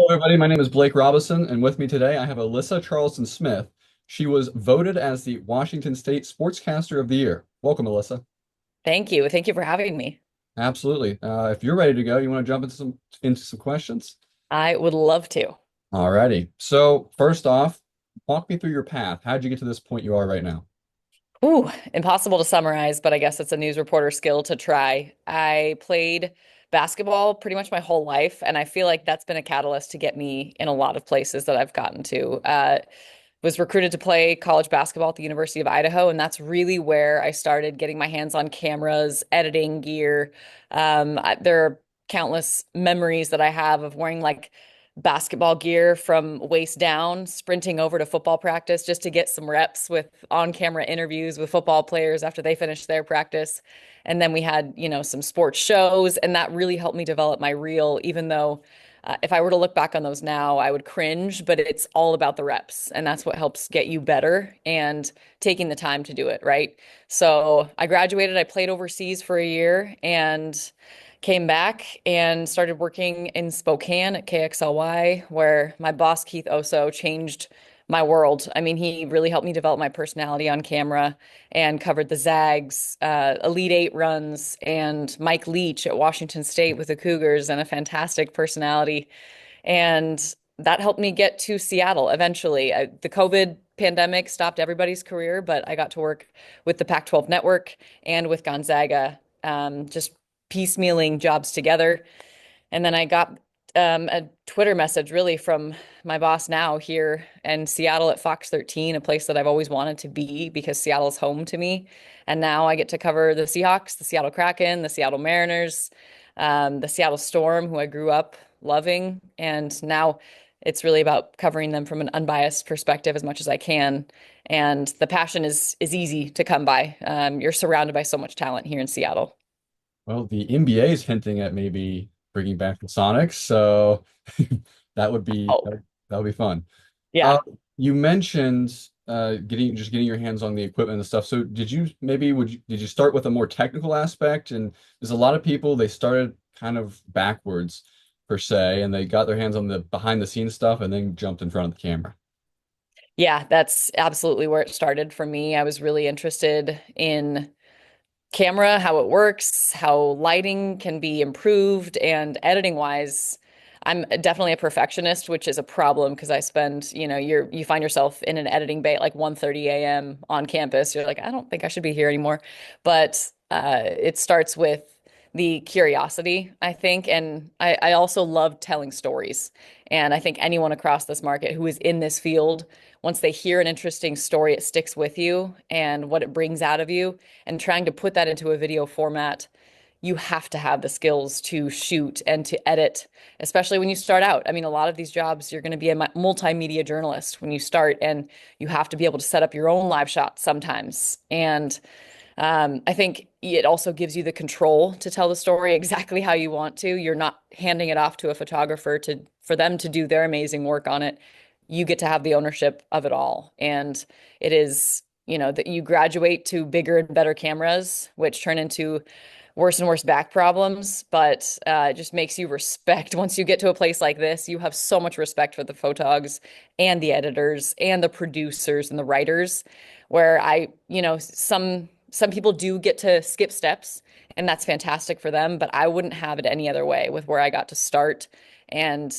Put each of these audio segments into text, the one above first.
everybody. My name is Blake Robison, and with me today I have Alyssa Charlston-Smith. She was voted as the Washington State Sportscaster of the Year. Welcome, Alyssa. Thank you. Thank you for having me. Absolutely. If you're ready to go, you want to jump into some questions? I would love to. Alrighty. So first off, walk me through your path. How'd you get to this point you are right now? Ooh, impossible to summarize, but I guess it's a news reporter skill to try. I played basketball pretty much my whole life, and I feel like that's been a catalyst to get me in a lot of places that I've gotten to. Was recruited to play college basketball at the University of Idaho, and that's really where I started getting my hands on cameras, editing gear. There are countless memories that I have of wearing like basketball gear from waist down, sprinting over to football practice just to get some reps with on-camera interviews with football players after they finished their practice. And then we had, some sports shows, and that really helped me develop my reel, even though if I were to look back on those now, I would cringe, but it's all about the reps. And that's what helps get you better and taking the time to do it, right? So I graduated, I played overseas for a year and came back and started working in Spokane at KXLY, where my boss, Keith Oso, changed my world. I mean, he really helped me develop my personality on camera and covered the Zags, Elite Eight runs, and Mike Leach at Washington State with the Cougars, and a fantastic personality. And that helped me get to Seattle eventually. The COVID pandemic stopped everybody's career, but I got to work with the Pac-12 network and with Gonzaga, just piecemealing jobs together. And then I got a Twitter message really from my boss now here in Seattle at Fox 13, a place that I've always wanted to be because Seattle's home to me. And now I get to cover the Seahawks, the Seattle Kraken, the Seattle Mariners, the Seattle Storm, who I grew up loving. And now it's really about covering them from an unbiased perspective as much as I can. And the passion is easy to come by. You're surrounded by so much talent here in Seattle. Well, the NBA is hinting at maybe bringing back the Sonics, so that would be Oh, that would be fun. Uh, yeah. you mentioned getting your hands on the equipment and stuff. So did you start with a more technical aspect? And there's a lot of people they started kind of backwards per se, and they got their hands on the behind the scenes stuff and then jumped in front of the camera. Yeah, that's absolutely where it started for me. I was really interested in camera, how it works, how lighting can be improved, and editing wise, I'm definitely a perfectionist, which is a problem because I spend, you find yourself in an editing bay at like 1:30 a.m. on campus. You're like, I don't think I should be here anymore. But it starts with the curiosity, I think. And I also love telling stories. And I think anyone across this market who is in this field, once they hear an interesting story, it sticks with you and what it brings out of you. And trying to put that into a video format, you have to have the skills to shoot and to edit, especially when you start out. I mean, a lot of these jobs, you're going to be a multimedia journalist when you start, and you have to be able to set up your own live shots sometimes. And I think it also gives you the control to tell the story exactly how you want to. You're not handing it off to a photographer to for them to do their amazing work on it. You get to have the ownership of it all. And it is, that you graduate to bigger and better cameras, which turn into worse and worse back problems, but it just makes you respect. Once you get to a place like this, you have so much respect for the photogs and the editors and the producers and the writers, where some people do get to skip steps, and that's fantastic for them, but I wouldn't have it any other way with where I got to start and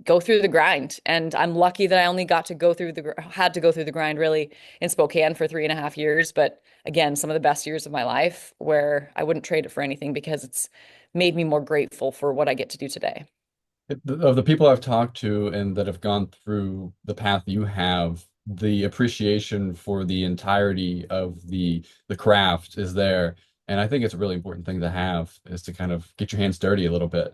go through the grind. And I'm lucky that I only got to go through had to go through the grind really in Spokane for 3.5 years. But again, some of the best years of my life where I wouldn't trade it for anything because it's made me more grateful for what I get to do today. Of the people I've talked to and that have gone through the path you have, the appreciation for the entirety of the craft is there. And I think it's a really important thing to have is to kind of get your hands dirty a little bit.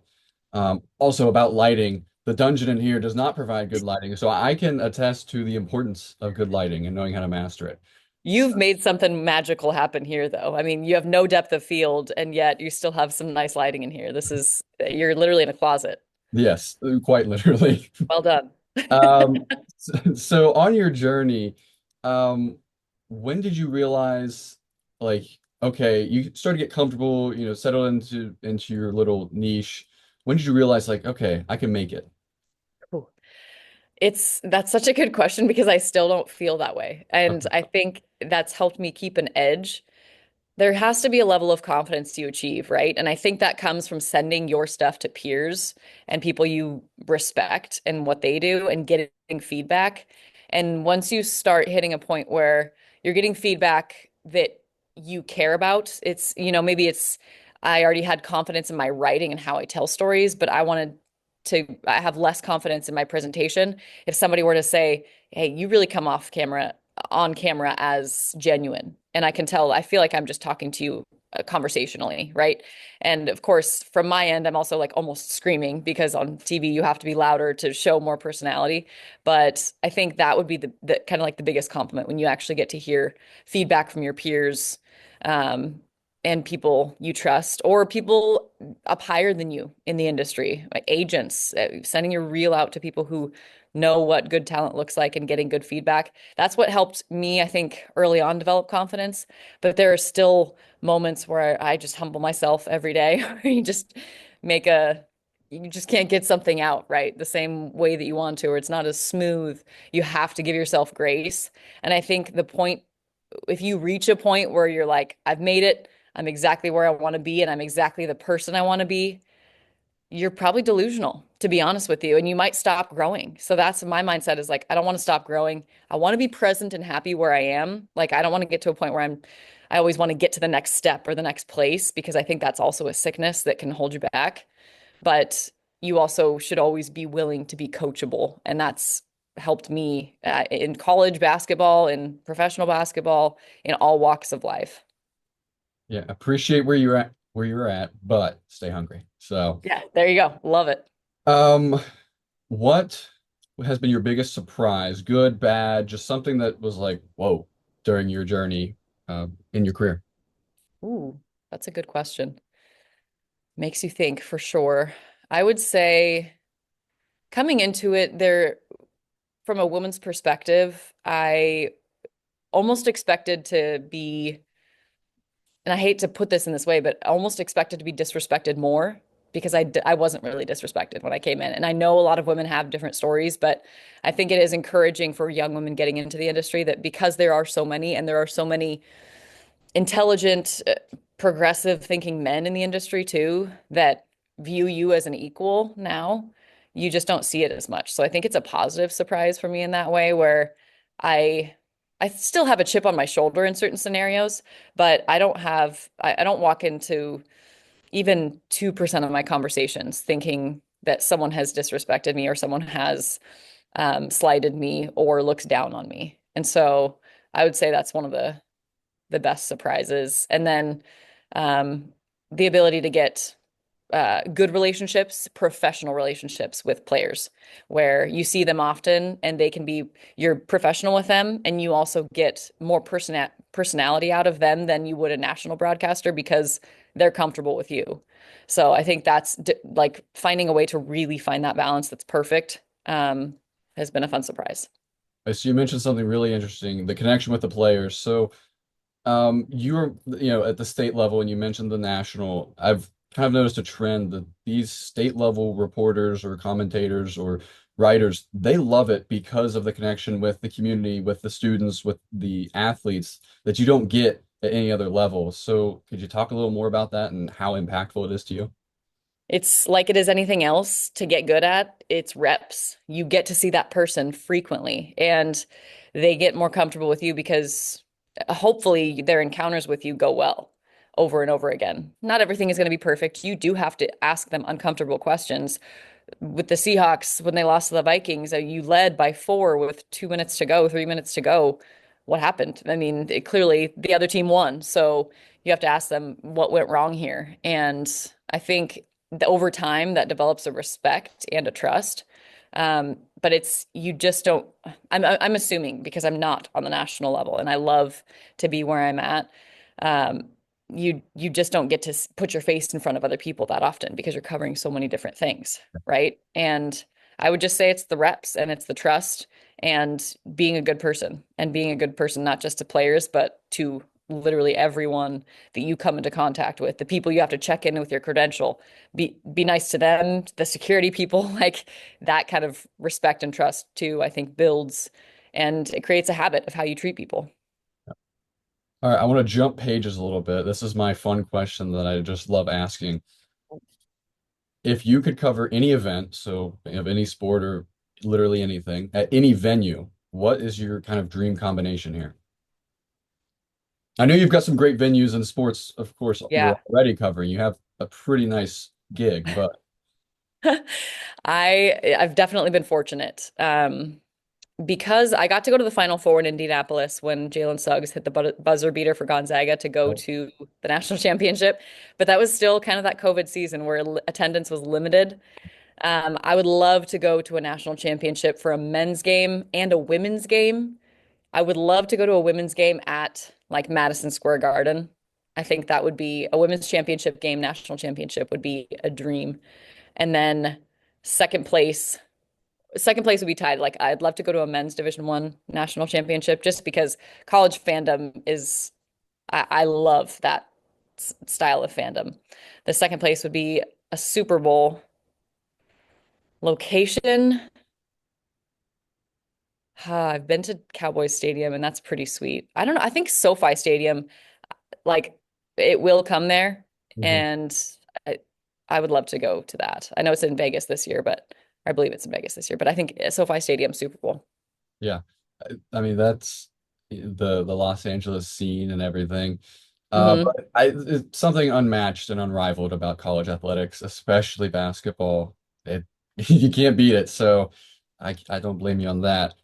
Also about lighting, the dungeon in here does not provide good lighting, so I can attest to the importance of good lighting and knowing how to master it. You've made something magical happen here, though. I mean, you have no depth of field, and yet you still have some nice lighting in here. You're literally in a closet. Yes, quite literally. Well done. So on your journey, um, when did you realize, like, okay, you started to get comfortable, settled into your little niche. When did you realize, like, okay, I can make it? That's such a good question because I still don't feel that way. And Okay. I think that's helped me keep an edge. There has to be a level of confidence you achieve, right? And I think that comes from sending your stuff to peers and people you respect and what they do and getting feedback. And once you start hitting a point where you're getting feedback that you care about, maybe it's I already had confidence in my writing and how I tell stories, but I have less confidence in my presentation. If somebody were to say, "Hey, you really come off camera on camera as genuine," and I can tell, I feel like I'm just talking to you conversationally, right? And of course, from my end, I'm also like almost screaming because on TV you have to be louder to show more personality. But I think that would be the kind of like the biggest compliment when you actually get to hear feedback from your peers, um, and people you trust or people up higher than you in the industry, like agents, sending your reel out to people who know what good talent looks like and getting good feedback. That's what helped me, I think, early on develop confidence. But there are still moments where I just humble myself every day. Make a, you just can't get something out right the same way that you want to, or it's not as smooth. You have to give yourself grace. And I think if you reach a point where you're like, I've made it, I'm exactly where I want to be, and I'm exactly the person I want to be, you're probably delusional, to be honest with you, and you might stop growing. So that's my mindset is like, I don't want to stop growing. I want to be present and happy where I am. Like, I don't want to get to a point where I always want to get to the next step or the next place because I think that's also a sickness that can hold you back. But you also should always be willing to be coachable. And that's helped me in college basketball, in professional basketball, in all walks of life. Yeah, appreciate where you're at, but stay hungry. So, Yeah, there you go. Love it. um, what has been your biggest surprise, good, bad, just something that was like, whoa, during your journey, in your career? Ooh, that's a good question. Makes you think for sure. I would say coming into it, from a woman's perspective, I almost expected to be, and I hate to put this in this way, but almost expected to be disrespected more because I wasn't really disrespected when I came in. And I know a lot of women have different stories, but I think it is encouraging for young women getting into the industry that because there are so many and there are so many intelligent, progressive thinking men in the industry too that view you as an equal now. You just don't see it as much. So I think it's a positive surprise for me in that way where I I still have a chip on my shoulder in certain scenarios, but I don't walk into even 2% of my conversations thinking that someone has disrespected me or someone has slighted me or looks down on me. And so I would say that's one of the best surprises. And then um, the ability to get good relationships, professional relationships with players, where you see them often and you're professional with them, and you also get more personality out of them than you would a national broadcaster because they're comfortable with you. So I think that's like finding a way to really find that balance that's perfect has been a fun surprise. So you mentioned something really interesting, the connection with the players. So, you were, at the state level, and you mentioned the national. I've kind of noticed a trend that these state level reporters or commentators or writers, they love it because of the connection with the community, with the students, with the athletes that you don't get at any other level. So, could you talk a little more about that and how impactful it is to you? It's like it is anything else to get good at. It's reps. You get to see that person frequently, and they get more comfortable with you because hopefully their encounters with you go well over and over again. Not everything is going to be perfect. You do have to ask them uncomfortable questions. With the Seahawks, when they lost to the Vikings, you led by four with 2 minutes to go, 3 minutes to go. What happened? I mean, clearly the other team won. So you have to ask them what went wrong here. And I think over time that develops a respect and a trust. But you just don't, I'm assuming because I'm not on the national level and I love to be where I'm at. Um, you just don't get to put your face in front of other people that often because you're covering so many different things, right? And I would just say it's the reps and it's the trust and being a good person not just to players but to literally everyone that you come into contact with, the people you have to check in with your credential. Be nice to them, the security people, like that kind of respect and trust too, I think builds and it creates a habit of how you treat people. All right, I want to jump pages a little bit. This is my fun question that I just love asking. If you could cover any event, so of any sport or literally anything at any venue, what is your kind of dream combination here? I know you've got some great venues in sports, of course, you're Yeah. already covering. You have a pretty nice gig, but I've definitely been fortunate. Because I got to go to the Final Four in Indianapolis when Jalen Suggs hit the buzzer beater for Gonzaga to go to the national championship. But that was still kind of that COVID season where attendance was limited. I would love to go to a national championship for a men's game and a women's game. I would love to go to a women's game at like Madison Square Garden. I think that would be a women's championship game, national championship would be a dream. And then second place. Second place would be tied. Like I'd love to go to a men's Division I national championship just because college fandom is I love that style of fandom. The second place would be a Super Bowl location. I've been to Cowboys Stadium and that's pretty sweet. I don't know. I think SoFi Stadium, like it will come there Mhm. and I, I would love to go to that. I know it's in Vegas this year, but I believe it's in Vegas this year, but I think SoFi Stadium Super Bowl. Yeah. I mean that's the Los Angeles scene and everything. Hmm. But it's something unmatched and unrivaled about college athletics, especially basketball. It you can't beat it. So I don't blame you on that.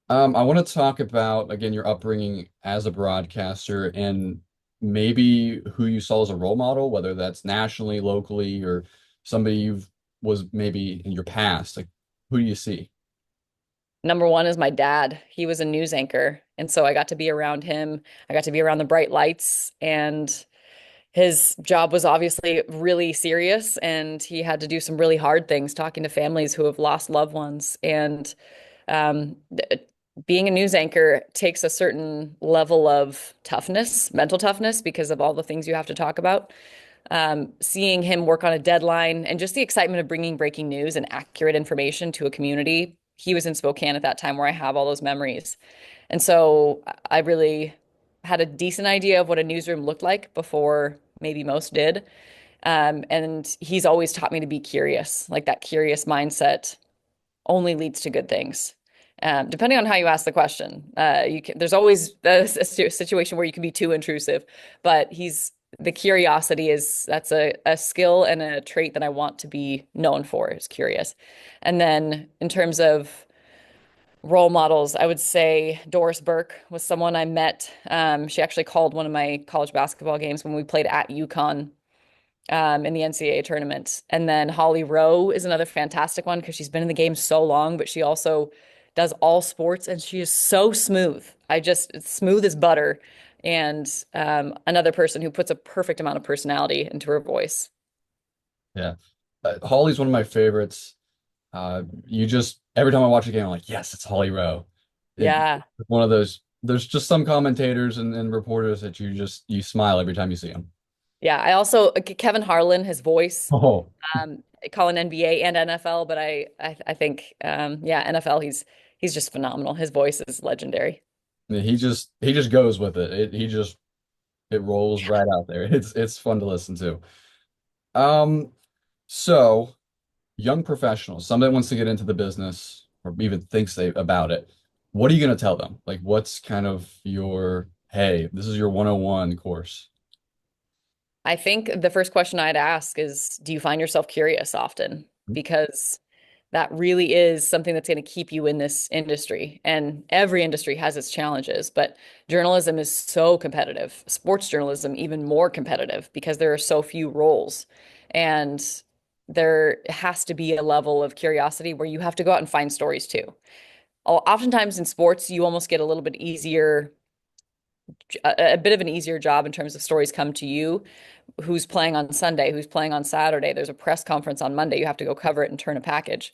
I want to talk about again your upbringing as a broadcaster and maybe who you saw as a role model, whether that's nationally, locally, or somebody you've was maybe in your past. Like who do you see? Number one is my dad. He was a news anchor. And so I got to be around him. I got to be around the bright lights. And his job was obviously really serious. And he had to do some really hard things, talking to families who have lost loved ones. And um, th- being a news anchor takes a certain level of toughness, mental toughness, because of all the things you have to talk about. Seeing him work on a deadline and just the excitement of bringing breaking news and accurate information to a community. He was in Spokane at that time where I have all those memories. And so I really had a decent idea of what a newsroom looked like before maybe most did. And he's always taught me to be curious, like that curious mindset only leads to good things. Depending on how you ask the question, there's always a situation where you can be too intrusive, but the curiosity that's a skill and a trait that I want to be known for is curious. And then in terms of role models, I would say Doris Burke was someone I met. She actually called one of my college basketball games when we played at UConn in the NCAA tournament. And then Holly Rowe is another fantastic one because she's been in the game so long, but she also does all sports and she is so smooth. It's smooth as butter. And another person who puts a perfect amount of personality into her voice. Yeah. Holly's one of my favorites. You just every time I watch a game, I'm like, yes, it's Holly Rowe. It Yeah. one of those. There's just some commentators and reporters that you smile every time you see them. Yeah. I also, Kevin Harlan, his voice, Oh, calling NBA and NFL, but I think, yeah, NFL, he's just phenomenal. His voice is legendary. he just goes with it. It rolls right out there. It's fun to listen to. Um, so young professionals, somebody wants to get into the business or even thinks they about it. What are you going to tell them? Like, what's kind of your, hey, this is your 101 course. I think the first question I'd ask is, do you find yourself curious often? Because that really is something that's going to keep you in this industry. And every industry has its challenges, but journalism is so competitive. Sports journalism, even more competitive because there are so few roles. And there has to be a level of curiosity where you have to go out and find stories too. Oftentimes in sports, you almost get a little bit easier, a bit of an easier job in terms of stories come to you. Who's playing on Sunday? Who's playing on Saturday? There's a press conference on Monday. You have to go cover it and turn a package.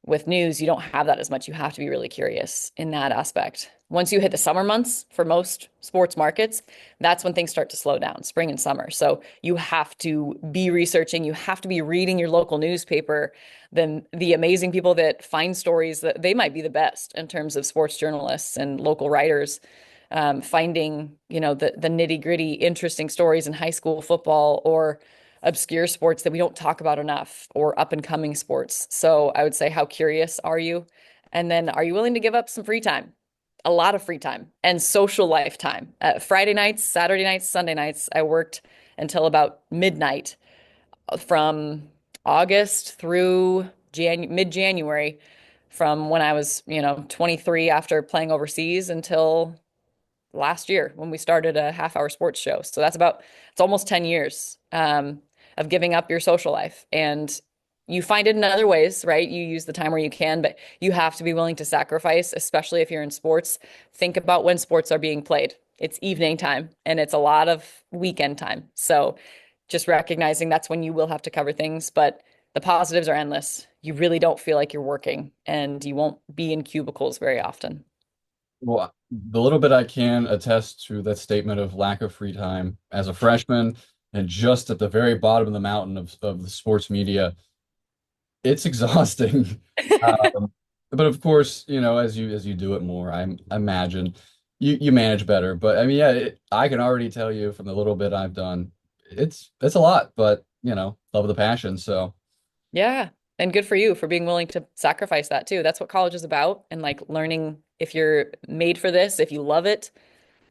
With news, you don't have that as much. You have to be really curious in that aspect. Once you hit the summer months for most sports markets, that's when things start to slow down, spring and summer. So you have to be researching, you have to be reading your local newspaper, then the amazing people that find stories that they might be the best in terms of sports journalists and local writers, finding, the nitty-gritty, interesting stories in high school football or obscure sports that we don't talk about enough or up and coming sports. So I would say, how curious are you? And then are you willing to give up some free time? A lot of free time and social life time. Friday nights, Saturday nights, Sunday nights, I worked until about midnight from August through mid-January, from when I was, 23 after playing overseas until last year when we started a half-hour sports show. So it's almost 10 years of giving up your social life. And you find it in other ways, right? You use the time where you can, but you have to be willing to sacrifice, especially if you're in sports. Think about when sports are being played. It's evening time and it's a lot of weekend time. So just recognizing that's when you will have to cover things, but the positives are endless. You really don't feel like you're working and you won't be in cubicles very often. Well, the little bit I can attest to that statement of lack of free time as a freshman and just at the very bottom of the mountain of the sports media, it's exhausting. But of course, as you do it more, I imagine you manage better. But I mean, yeah, I can already tell you from the little bit I've done, it's a lot, but love the passion. So Yeah. And good for you for being willing to sacrifice that too. That's what college is about. And like learning if you're made for this, if you love it.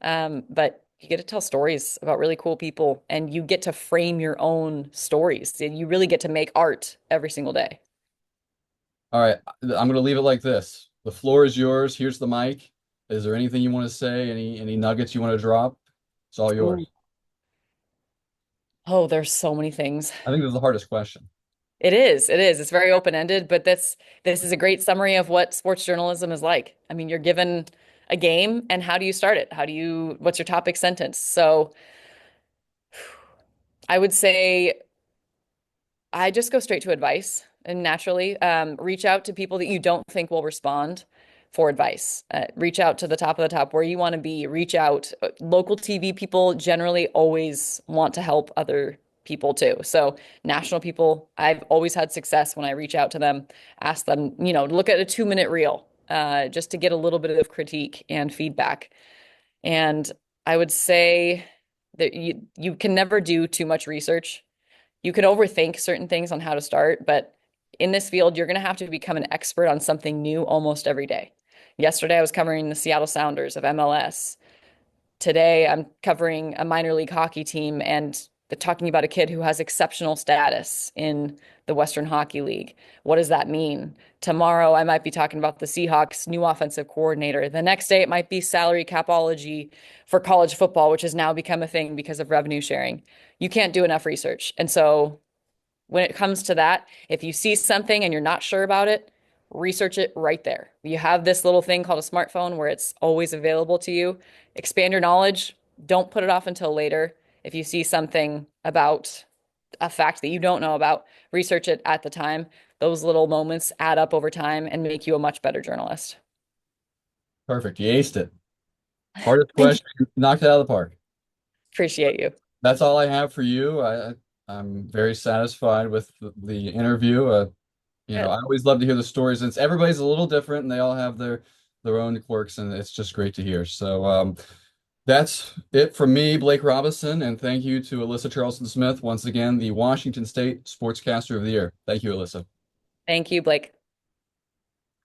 But you get to tell stories about really cool people and you get to frame your own stories. And you really get to make art every single day. all right, I'm gonna leave it like this. The floor is yours. Here's the mic. Is there anything you want to say? Any nuggets you want to drop? It's all Ooh. yours. Oh, there's so many things. I think this is the hardest question. It is. It is. It's very open-ended, but this is a great summary of what sports journalism is like. I mean, you're given a game and how do you start it? What's your topic sentence? So I would say I just go straight to advice and naturally reach out to people that you don't think will respond for advice. Reach out to the top of the top where you want to be. Reach out. Local TV people generally always want to help other people too. So national people, I've always had success when I reach out to them, ask them, look at a 2-minute reel just to get a little bit of critique and feedback. And I would say that you can never do too much research. You can overthink certain things on how to start, but in this field, you're going to have to become an expert on something new almost every day. Yesterday, I was covering the Seattle Sounders of MLS. Today, I'm covering a minor league hockey team and talking about a kid who has exceptional status in the Western Hockey League. What does that mean? Tomorrow, I might be talking about the Seahawks' new offensive coordinator. The next day, it might be salary capology for college football, which has now become a thing because of revenue sharing. You can't do enough research. And so when it comes to that, if you see something and you're not sure about it, research it right there. You have this little thing called a smartphone where it's always available to you. Expand your knowledge. Don't put it off until later. If you see something about a fact that you don't know about, research it at the time. Those little moments add up over time and make you a much better journalist. Perfect. You aced it. Hardest Thank you. question, knocked it out of the park. Appreciate you. That's all I have for you. I'm very satisfied with the interview. I Good. always love to hear the stories, and everybody's a little different, and they all have their own quirks, and it's just great to hear. So that's it from me, Blake Robison, and thank you to Alyssa Charlston-Smith once again, the Washington State Sportscaster of the Year. Thank you, Alyssa. Thank you, Blake.